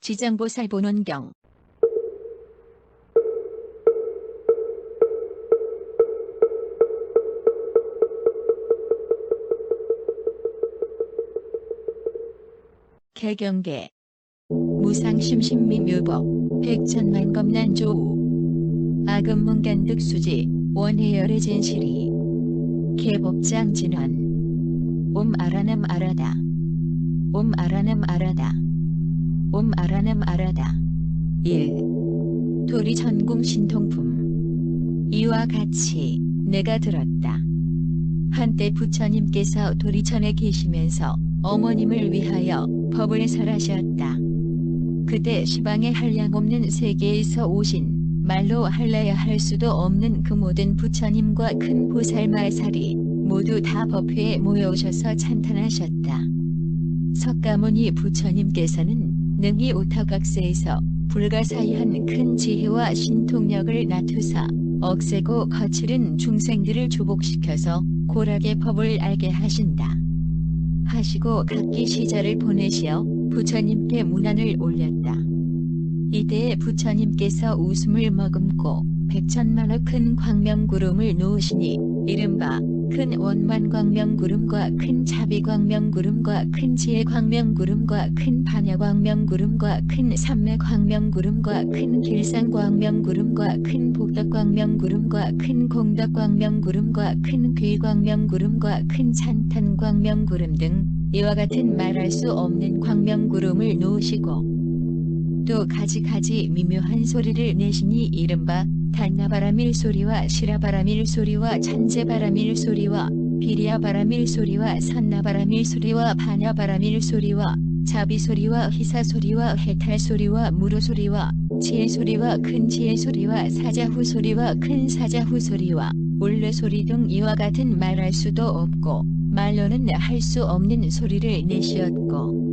지장보살 본원경. 개경계. 무상심신미묘법 백천만검난조우 아금문간득수지 원해열의 진실이 개법장 진원. 옴 아라남 아라다. 옴 아라남 아라다. 옴 아라남 아라다. 1. 도리전궁 신통품. 이와 같이 내가 들었다. 한때 부처님께서 도리천에 계시면서 어머님을 위하여 법을 설하셨다. 그때 시방에 한량없는 세계에서 오신 말로 할래야 할 수도 없는 그 모든 부처님과 큰 보살마살이 모두 다 법회에 모여오셔서 찬탄하셨다. 석가모니 부처님께서는 능히 오타각세에서 불가사의한 큰 지혜와 신통력을 나투사 억세고 거칠은 중생들을 조복시켜서 고락의 법을 알게 하신다. 하시고 각기 시자를 보내시어 부처님께 문안을 올렸다. 이때에 부처님께서 웃음을 머금고 백천만호 큰 광명구름을 놓으시니 이른바 큰 원만광명구름과 큰 자비광명구름과 큰 지혜광명구름과 큰 반야광명구름과 큰 삼매광명구름과 큰 길상광명구름과 큰 복덕광명구름과 큰 공덕광명구름과 큰 귀광명구름과 큰 찬탄광명구름 등 이와 같은 말할 수 없는 광명구름을 놓으시고 또 가지가지 미묘한 소리를 내시니 이른바 단나바라밀 소리와 시라바라밀 소리와 찬제바라밀 소리와 비리아바라밀 소리와 산나바라밀 소리와 반야바라밀 소리와 자비 소리와 희사 소리와 해탈 소리와 무로 소리와 지혜 소리와 큰 지혜 소리와 사자후 소리와 큰 사자후 소리와 울레 소리 등 이와 같은 말할 수도 없고 말로는 할 수 없는 소리를 내시었고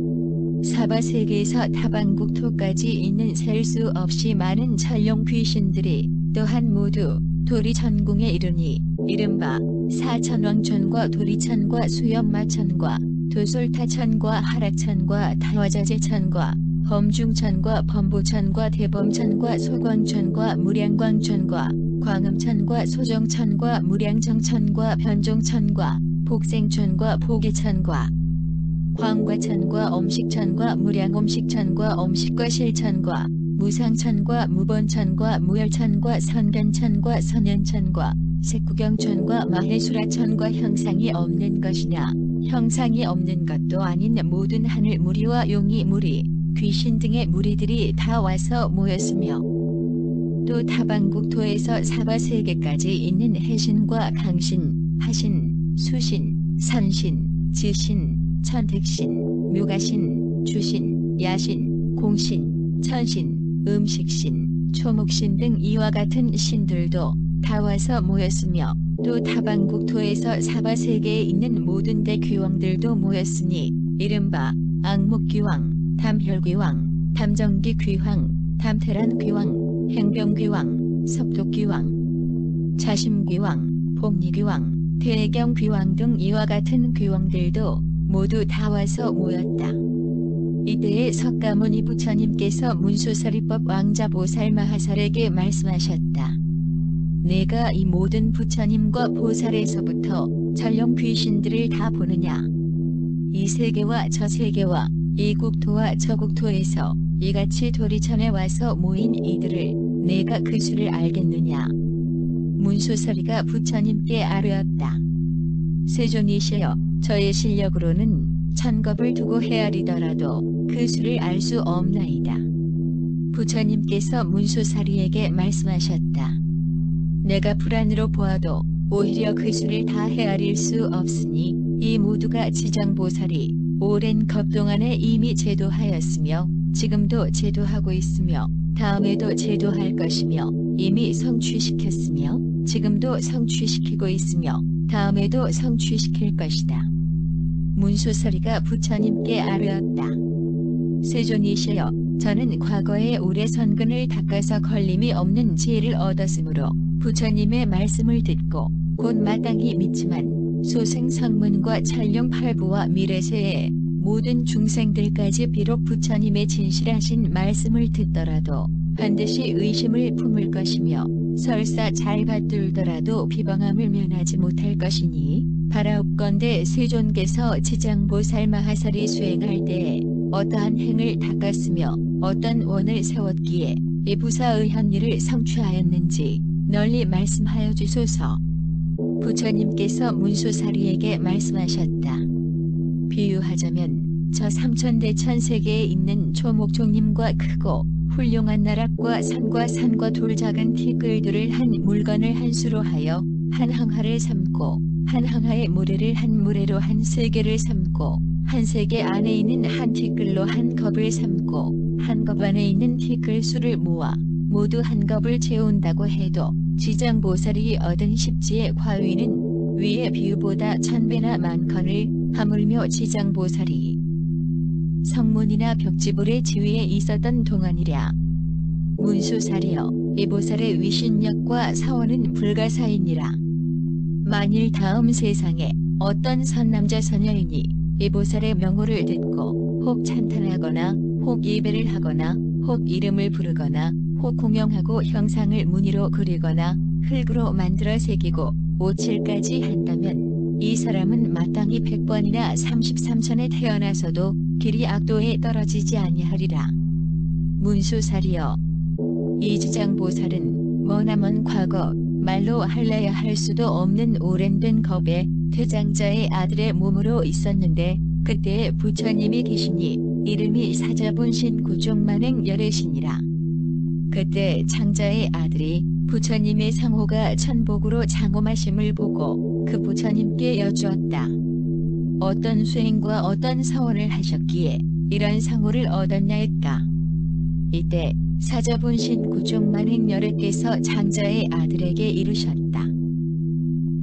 사바세계에서 타방국토까지 있는 셀 수 없이 많은 천룡 귀신들이 또한 모두 도리전궁에 이르니 이른바 사천왕천과 도리천과 수염마천과 도솔타천과 하락천과 타화자재천과 범중천과 범보천과 대범천과 소광천과 무량광천과 광음천과 소정천과 무량정천과 변종천과 복생천과 포계천과 광과천과 엄식천과 무량엄식천과 엄식과 실천과 무상천과 무번천과 무열천과 선견천과 선현천과 색구경천과 마해수라천과 형상이 없는 것이냐 형상이 없는 것도 아닌 모든 하늘 무리와 용이 무리 귀신 등의 무리들이 다 와서 모였으며 또 타방국토에서 사바세계까지 있는 해신과 강신, 하신, 수신, 선신, 지신, 천택신, 묘가신, 주신, 야신, 공신, 천신, 음식신, 초목신 등 이와 같은 신들도 다 와서 모였으며 또 타방국토에서 사바세계에 있는 모든 대귀왕들도 모였으니 이른바 악목귀왕, 담혈귀왕, 담정기귀왕, 담태란귀왕, 행병귀왕, 섭독귀왕, 자심귀왕, 복리귀왕, 대경귀왕 등 이와 같은 귀왕들도 모두 다 와서 모였다. 이때에 석가모니 부처님께서 문수서리법 왕자보살 마하살에게 말씀하셨다. 내가 이 모든 부처님과 보살에서부터 전령 귀신들을 다 보느냐. 이 세계와 저 세계와 이 국토와 저 국토에서 이같이 도리천에 와서 모인 이들을 내가 그 수를 알겠느냐. 문수서리가 부처님께 아뢰었다. 세존이시여 저의 실력으로는 천겁을 두고 헤아리더라도 그 수를 알 수 없나이다. 부처님께서 문수사리에게 말씀하셨다. 내가 불안으로 보아도 오히려 그 수를 다 헤아릴 수 없으니 이 모두가 지장보살이 오랜 겁 동안에 이미 제도하였으며 지금도 제도하고 있으며 다음에도 제도할 것이며 이미 성취시켰으며 지금도 성취시키고 있으며 다음에도 성취시킬 것이다. 문수서리가 부처님께 아뢰었다. 세존이시여 저는 과거에 오래 선근을 닦아서 걸림이 없는 지혜를 얻었으므로 부처님의 말씀을 듣고 곧 마땅히 믿지만 소생성문과 찰룡팔부와 미래세에 모든 중생들까지 비록 부처님의 진실하신 말씀을 듣더라도 반드시 의심을 품을 것이며 설사 잘 받들더라도 비방함을 면하지 못할 것이니 바라옵건대 세존께서 지장보살 마하설이 수행할 때에 어떠한 행을 닦았으며 어떤 원을 세웠기에 이 부사의한 일을 성취하였는지 널리 말씀하여 주소서. 부처님께서 문수사리에게 말씀하셨다. 비유하자면 저 삼천대천 세계에 있는 초목종림과 크고 훌륭한 나락과 산과 돌 작은 티끌들을 한 물건을 한 수로 하여 한 항하를 삼고 한 항하의 모래를 한 모래로 한 세계를 삼고 한 세계 안에 있는 한 티끌로 한 겁을 삼고 한 겁 안에 있는 티끌 수를 모아 모두 한 겁을 채운다고 해도 지장보살이 얻은 십지의 과위는 위의 비유보다 1000배나 많거늘 하물며 지장보살이 성문이나 벽지불의 지위에 있었던 동안이랴. 문수사리여, 이 보살의 위신력과 사원은 불가사이니라. 만일 다음 세상에 어떤 선남자 선녀이니 이 보살의 명호를 듣고 혹 찬탄하거나 혹 예배를 하거나 혹 이름을 부르거나 혹 공영하고 형상을 무늬로 그리거나 흙으로 만들어 새기고 오칠까지 한다면 이 사람은 마땅히 100번이나 33천에 태어나서도 길이 악도에 떨어지지 아니하리라. 문수사리여, 이 지장보살은 머나먼 과거 말로 할래야 할 수도 없는 오랜된 겁에 퇴장자의 아들의 몸으로 있었는데 그때에 부처님이 계시니 이름이 사자본신 구종만행 열애신이라. 그때 장자의 아들이 부처님의 상호가 천복으로 장엄하심을 보고 그 부처님께 여쭈었다. 어떤 수행과 어떤 사원을 하셨기에 이런 상호를 얻었나이까. 이때 사자본신 구종만행 열애께서 장자의 아들에게 이르셨다.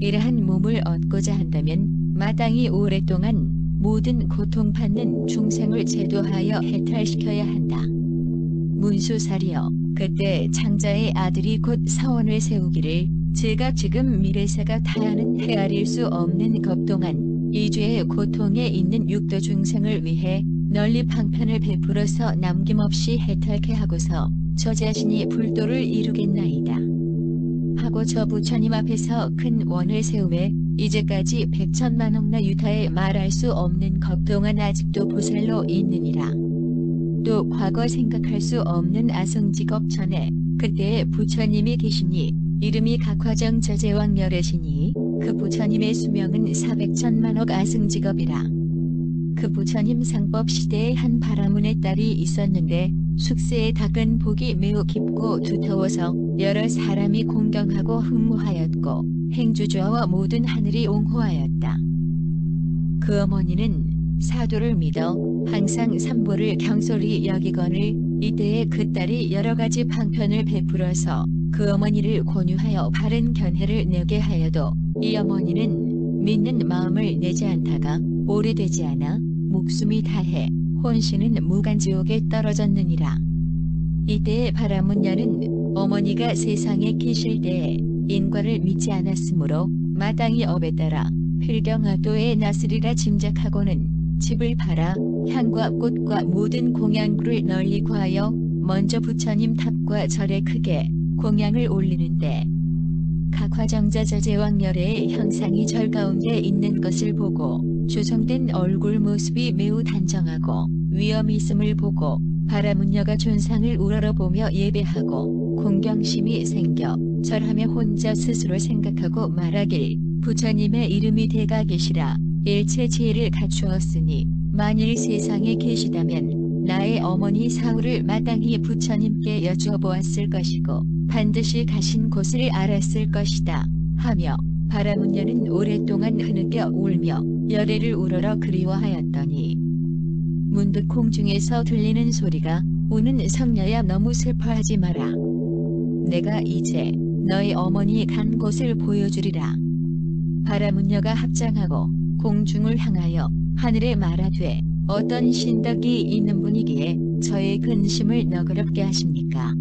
이러한 몸을 얻고자 한다면 마땅히 오랫동안 모든 고통받는 중생을 제도하여 해탈시켜야 한다. 문수사리여, 그때 장자의 아들이 곧 사원을 세우기를 제가 지금 미래세가 다하는 헤아릴 수 없는 겁동안 이죄의 고통에 있는 육도 중생을 위해 널리 방편을 베풀어서 남김없이 해탈케 하고서 저 자신이 불도를 이루겠나이다. 하고 저 부처님 앞에서 큰 원을 세우매 이제까지 백천만억나 유타에 말할 수 없는 겁동안 아직도 보살로 있느니라. 또 과거 생각할 수 없는 아승직업 전에 그때에 부처님이 계시니 이름이 각화정 저제왕열애시니 그 부처님의 수명은 400천만억 아승직업이라. 그 부처님 상법 시대에 한 바라문의 딸이 있었는데 숙세에 닦은 복이 매우 깊고 두터워서 여러 사람이 공경하고 흠모하였고 행주주와 모든 하늘이 옹호하였다. 그 어머니는 사도를 믿어 항상 삼보를 경솔히 여기거늘 이때에 그 딸이 여러가지 방편을 베풀어서 그 어머니를 권유하여 바른 견해를 내게 하여도 이 어머니는 믿는 마음을 내지 않다가 오래되지 않아 목숨이 다해 혼신은 무간지옥에 떨어졌느니라. 이때에 바라문녀는 어머니가 세상에 계실 때에 인과를 믿지 않았으므로 마땅히 업에 따라 필경악도에 나스리라 짐작하고는 집을 팔아 향과 꽃과 모든 공양구를 널리 구하여 먼저 부처님 탑과 절에 크게 공양을 올리는데 각화정자 저제왕열애의 형상이 절 가운데 있는 것을 보고 조성된 얼굴 모습이 매우 단정하고 위엄이 있음을 보고 바라문녀가 존상을 우러러보며 예배하고 공경심이 생겨 절하며 혼자 스스로 생각하고 말하길 부처님의 이름이 대가계시라 일체 지혜를 갖추었으니 만일 세상에 계시다면 나의 어머니 사후를 마땅히 부처님께 여쭈어보았을 것이고 반드시 가신 곳을 알았을 것이다 하며 바라문녀는 오랫동안 흐느껴 울며 열애를 우러러 그리워하였더니 문득 공중에서 들리는 소리가 우는 성녀야 너무 슬퍼하지 마라. 내가 이제 너희 어머니 간 곳을 보여주리라. 바라문녀가 합장하고 공중을 향하여 하늘에 말하되 어떤 신덕이 있는 분이기에 저의 근심을 너그럽게 하십니까?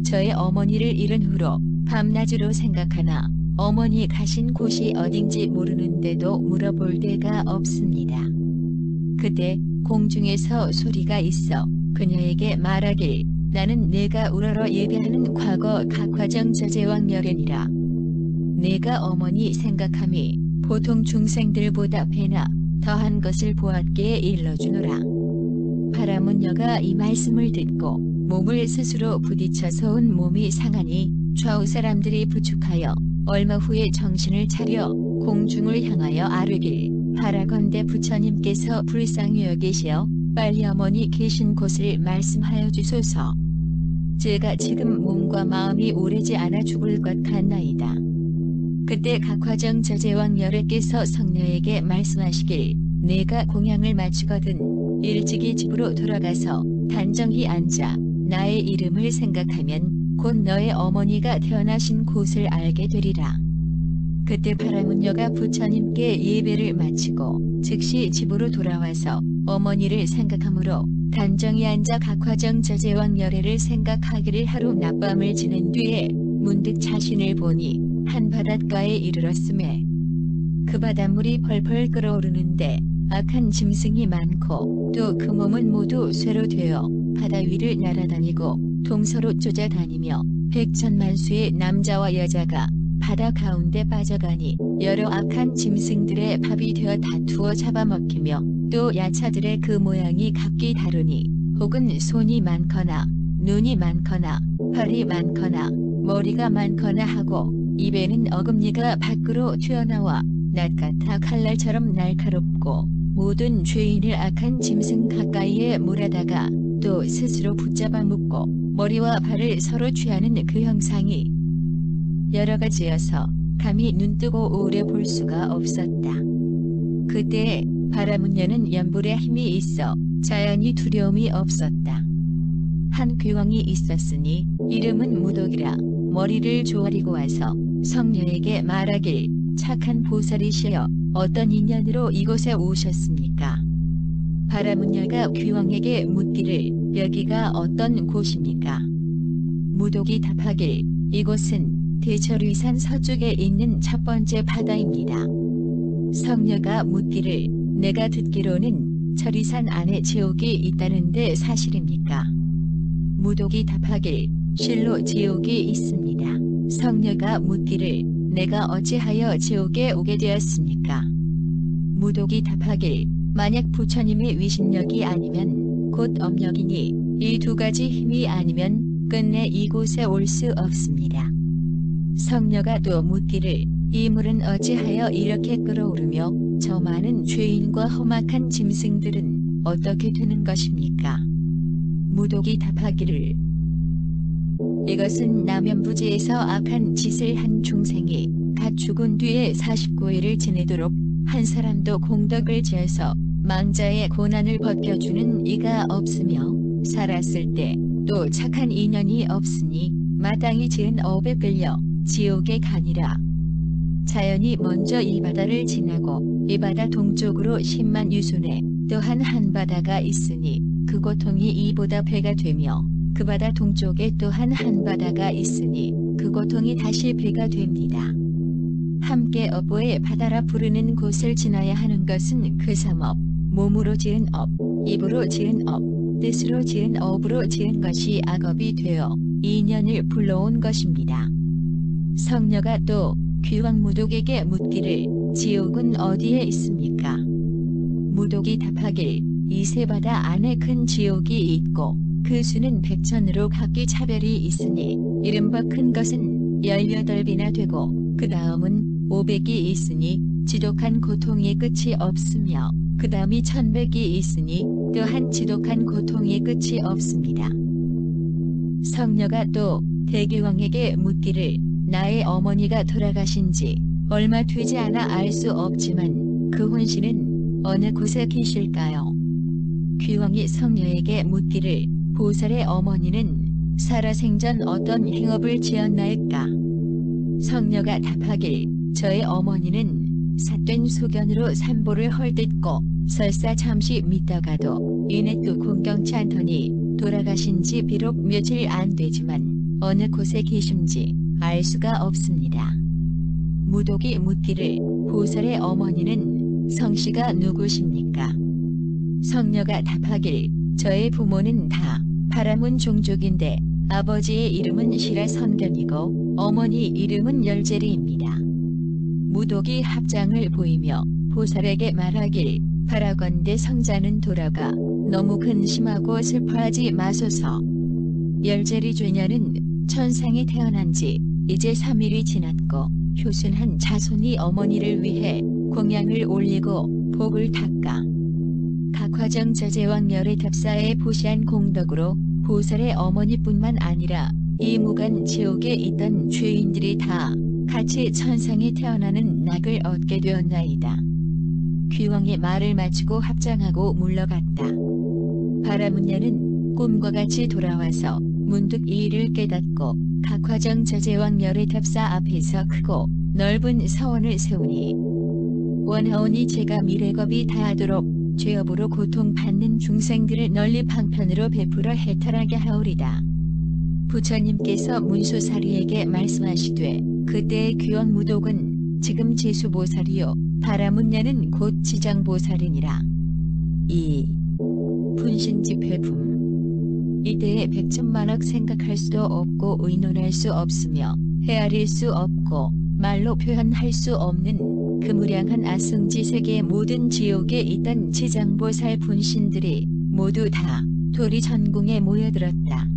저의 어머니를 잃은 후로 밤낮으로 생각하나 어머니 가신 곳이 어딘지 모르는데도 물어볼 데가 없습니다. 그때 공중에서 소리가 있어 그녀에게 말하길 나는 내가 우러러 예배하는 과거 각화정 저제왕열애니라. 내가 어머니 생각함이 보통 중생들보다 배나 더한 것을 보았기에 일러주노라. 바라문녀가 이 말씀을 듣고 몸을 스스로 부딪혀서 온 몸이 상하니 좌우 사람들이 부축하여 얼마 후에 정신을 차려 공중을 향하여 아뢰길 바라건대 부처님께서 불쌍히 여기시어 빨리 어머니 계신 곳을 말씀하여 주소서. 제가 지금 몸과 마음이 오래지 않아 죽을 것 같나이다. 그때 각화정 저제왕열애께서 성녀에게 말씀하시길 내가 공양을 마치거든 일찍이 집으로 돌아가서 단정히 앉아 나의 이름을 생각하면 곧 너의 어머니가 태어나신 곳을 알게 되리라. 그때 바라문녀가 부처님께 예배를 마치고 즉시 집으로 돌아와서 어머니를 생각하므로 단정히 앉아 각화정 저제왕열애를 생각하기를 하루 낮밤을 지낸 뒤에 문득 자신을 보니 한 바닷가에 이르렀음에 그 바닷물이 펄펄 끓어오르는데 악한 짐승이 많고 또 그 몸은 모두 쇠로 되어 바다 위를 날아다니고 동서로 쫓아다니며 백천만수의 남자와 여자가 바다 가운데 빠져가니 여러 악한 짐승들의 밥이 되어 다투어 잡아먹히며 또 야차들의 그 모양이 각기 다르니 혹은 손이 많거나 눈이 많거나 팔이 많거나 머리가 많거나 하고 입에는 어금니가 밖으로 튀어나와 낫같아 칼날처럼 날카롭고 모든 죄인을 악한 짐승 가까이에 몰아다가 또 스스로 붙잡아 묶고 머리와 발을 서로 취하는 그 형상이 여러 가지여서 감히 눈뜨고 오래 볼 수가 없었다. 그때 바라문녀는 연불에 힘이 있어 자연히 두려움이 없었다. 한 귀왕이 있었으니 이름은 무독이라 머리를 조아리고 와서 성녀에게 말하길 착한 보살이시여 어떤 인연으로 이곳에 오셨습니까? 바라문녀가 귀왕에게 묻기를 여기가 어떤 곳입니까? 무독이 답하길 이곳은 대철위산 서쪽에 있는 첫 번째 바다입니다. 성녀가 묻기를 내가 듣기로는 철위산 안에 지옥이 있다는데 사실입니까? 무독이 답하길 실로 지옥이 있습니다. 성녀가 묻기를 내가 어찌하여 지옥에 오게 되었습니까? 무독이 답하길 만약 부처님의 위신력이 아니면 곧 업력이니 이 두 가지 힘이 아니면 끝내 이곳에 올 수 없습니다. 성녀가 또 묻기를 이 물은 어찌하여 이렇게 끓어오르며 저 많은 죄인과 험악한 짐승들은 어떻게 되는 것입니까? 무독이 답하기를 이것은 남연부지에서 악한 짓을 한 중생이 갓 죽은 뒤에 49일을 지내도록 한 사람도 공덕을 지어서 망자의 고난을 벗겨주는 이가 없으며 살았을 때 또 착한 인연이 없으니 마땅히 지은 업에 끌려 지옥에 가니라. 자연이 먼저 이 바다를 지나고 이 바다 동쪽으로 10만 유순에 또한 한 바다가 있으니 그 고통이 이보다 배가 되며 그 바다 동쪽에 또한 한 바다가 있으니 그 고통이 다시 배가 됩니다. 함께 업보의 바다라 부르는 곳을 지나야 하는 것은 그 삼업, 몸으로 지은 업, 입으로 지은 업, 뜻으로 지은 업으로 지은 것이 악업이 되어 인연을 불러온 것입니다. 성녀가 또 귀왕 무독에게 묻기를 지옥은 어디에 있습니까? 무독이 답하길 이 세 바다 안에 큰 지옥이 있고 그 수는 백천으로 각기 차별이 있으니 이른바 큰 것은 18배나 되고 그 다음은 500이 있으니 지독한 고통이 끝이 없으며 그 다음이 1000백이 있으니 또한 지독한 고통이 끝이 없습니다. 성녀가 또 대귀왕에게 묻기를 나의 어머니가 돌아가신 지 얼마 되지 않아 알 수 없지만 그 혼신은 어느 곳에 계실까요? 귀왕이 성녀에게 묻기를 보살의 어머니는 살아생전 어떤 행업을 지었나이까? 성녀가 답하길 저의 어머니는 삿된 소견으로 산보를 헐뜯고 설사 잠시 믿다가도 이내 또 공경치 않더니 돌아가신 지 비록 며칠 안 되지만 어느 곳에 계신지 알 수가 없습니다. 무독이 묻기를 보살의 어머니는 성씨가 누구십니까? 성녀가 답하길 저의 부모는 다 바라문 종족인데 아버지의 이름은 시라 선견이고 어머니 이름은 열제리입니다. 무독이 합장을 보이며 보살에게 말하길 바라건대 성자는 돌아가 너무 근심하고 슬퍼하지 마소서. 열제리 죄녀는 천상에 태어난 지 이제 3일이 지났고 효순한 자손이 어머니를 위해 공양을 올리고 복을 닦아 각화정 저제왕열의 답사에 보시한 공덕으로 보살의 어머니뿐만 아니라 이 무간 지옥에 있던 죄인들이 다 같이 천상에 태어나는 낙을 얻게 되었나이다. 귀왕의 말을 마치고 합장하고 물러갔다. 바라문녀는 꿈과 같이 돌아와서 문득 이 일을 깨닫고 각화정 저제왕열의 답사 앞에서 크고 넓은 서원을 세우니 원하오니 제가 미래겁이 다하도록 죄업으로 고통받는 중생들을 널리 방편으로 베풀어 해탈하게 하오리다. 부처님께서 문수사리에게 말씀하시되 그때의 귀왕 무독은 지금 제수보살이요 바라문녀는 곧 지장보살이니라. 2. 분신집회품. 이때에 백천만억 생각할 수도 없고 의논할 수 없으며 헤아릴 수 없고 말로 표현할 수 없는 그 무량한 아승지 세계의 모든 지옥에 있던 지장보살 분신들이 모두 다 도리 전궁에 모여들었다.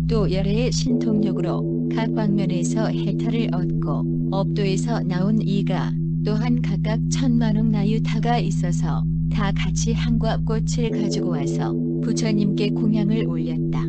또 열애의 신통력으로 각 방면에서 해탈을 얻고 업도에서 나온 이가 또한 각각 1000만억 나유타가 있어서 다 같이 한과 꽃을 가지고 와서 부처님께 공양을 올렸다.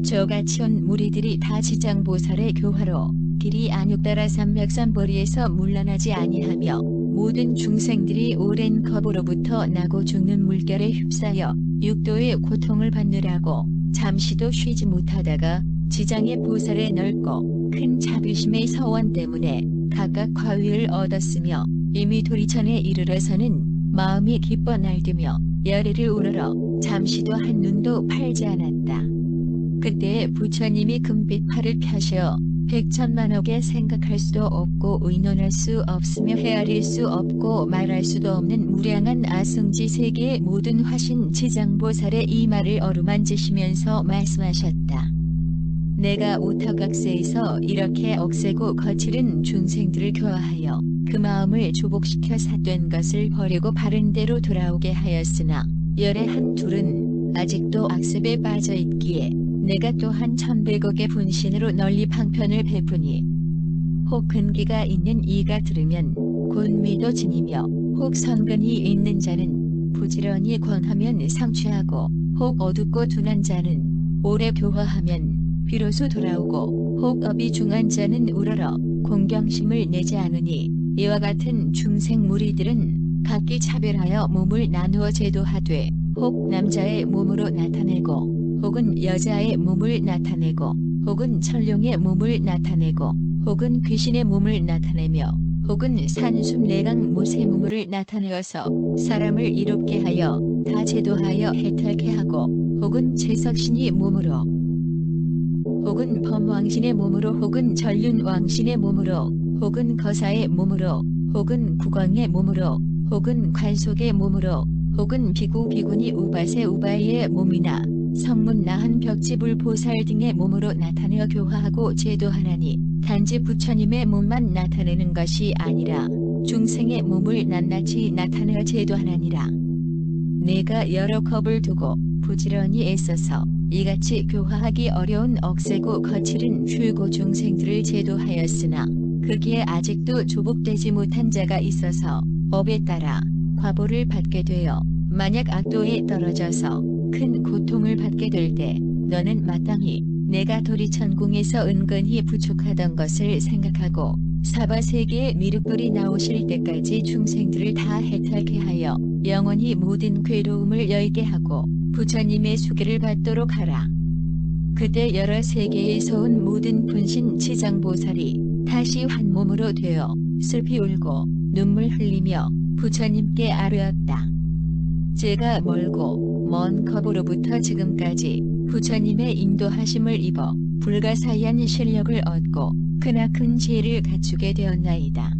저같이 온 무리들이 다 지장보살의 교화로 길이 안육따라 삼맥삼거리에서 물러나지 아니하며 모든 중생들이 오랜 겁으로부터 나고 죽는 물결에 휩싸여 육도의 고통을 받느라고 잠시도 쉬지 못하다가 지장의 보살의 넓고 큰 자비심의 서원 때문에 각각 과위를 얻었으며 이미 도리천에 이르러서는 마음이 기뻐 날뛰며 열애를 우러러 잠시도 한눈도 팔지 않았다. 그때 부처님이 금빛 팔을 펴시어 백천만억에 생각할 수도 없고 의논할 수 없으며 헤아릴 수 없고 말할 수도 없는 무량한 아승지 세계의 모든 화신 지장보살의 이 말을 어루만지시면서 말씀하셨다. 내가 오타각세에서 이렇게 억세고 거칠은 중생들을 교화하여 그 마음을 조복시켜 삿된 것을 버리고 바른 대로 돌아오게 하였으나 열의 한 둘은 아직도 악습에 빠져 있기에 내가 또한 1100억의 분신으로 널리 방편을 베푸니 혹 근기가 있는 이가 들으면 곧 믿어지니며 혹 선근이 있는 자는 부지런히 권하면 상취하고 혹 어둡고 둔한 자는 오래 교화하면 비로소 돌아오고 혹 업이 중한 자는 우러러 공경심을 내지 않으니 이와 같은 중생 무리들은 각기 차별하여 몸을 나누어 제도하되 혹 남자의 몸으로 나타내고 혹은 여자의 몸을 나타내고 혹은 천룡의 몸을 나타내고 혹은 귀신의 몸을 나타내며 혹은 산숨 내강 모세무물을 나타내어서 사람을 이롭게 하여 다 제도하여 해탈케 하고 혹은 제석신이 몸으로 혹은 범왕신의 몸으로 혹은 전륜왕신의 몸으로 혹은 거사의 몸으로 혹은 국왕의 몸으로 혹은 관속의 몸으로 혹은 비구비구니 우바세 우바이의 몸이나 성문 나한 벽지불 보살 등의 몸으로 나타내어 교화하고 제도하나니 단지 부처님의 몸만 나타내는 것이 아니라 중생의 몸을 낱낱이 나타내어 제도하나니라. 내가 여러 겁을 두고 부지런히 애써서 이같이 교화하기 어려운 억세고 거칠은 흉고 중생들을 제도하였으나 거기에 아직도 조복되지 못한 자가 있어서 업에 따라 과보를 받게 되어 만약 악도에 떨어져서 큰 고통을 받게 될 때 너는 마땅히 내가 도리천궁에서 은근히 부족하던 것을 생각하고 사바세계의 미륵불이 나오실 때까지 중생들을 다 해탈케 하여 영원히 모든 괴로움을 열게 하고 부처님의 수계를 받도록 하라. 그때 여러 세계에서 온 모든 분신 지장보살이 다시 한 몸으로 되어 슬피 울고 눈물 흘리며 부처님께 아뢰었다. 제가 멀고 먼 겁으로부터 지금까지 부처님의 인도하심을 입어 불가사의한 실력을 얻고 크나큰 지혜를 갖추게 되었나이다.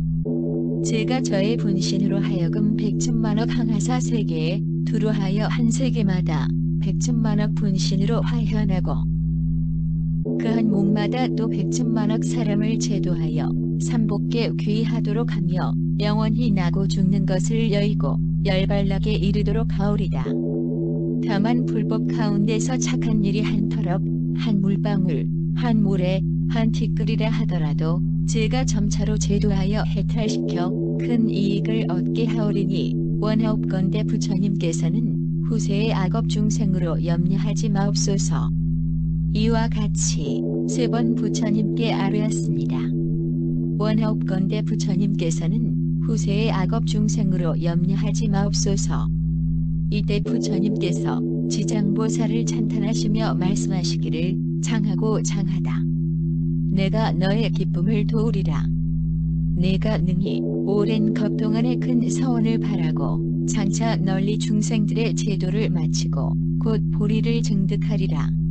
제가 저의 분신으로 하여금 백천만억 항하사 세계에 두루하여 한 세계마다 백천만억 분신으로 화현하고 그 한 몸마다 또 백천만억 사람을 제도하여 삼복께 귀하도록 하며 영원히 나고 죽는 것을 여의고 열발나게 이르도록 하오리다. 다만 불법 가운데서 착한 일이 한 털업, 한 물방울, 한 모래, 한 티끌이라 하더라도 제가 점차로 제도하여 해탈시켜 큰 이익을 얻게 하오리니 원하옵건대 부처님께서는 후세의 악업 중생으로 염려하지 마옵소서. 이와 같이 3번 부처님께 아뢰었습니다. 원하옵건대 부처님께서는 후세의 악업 중생으로 염려하지 마옵소서. 이때 부처님께서 지장보살을 찬탄하시며 말씀하시기를 장하고 장하다. 내가 너의 기쁨을 도우리라. 내가 능히 오랜 겁 동안의 큰 서원을 바라고 장차 널리 중생들의 제도를 마치고 곧 보리를 증득하리라.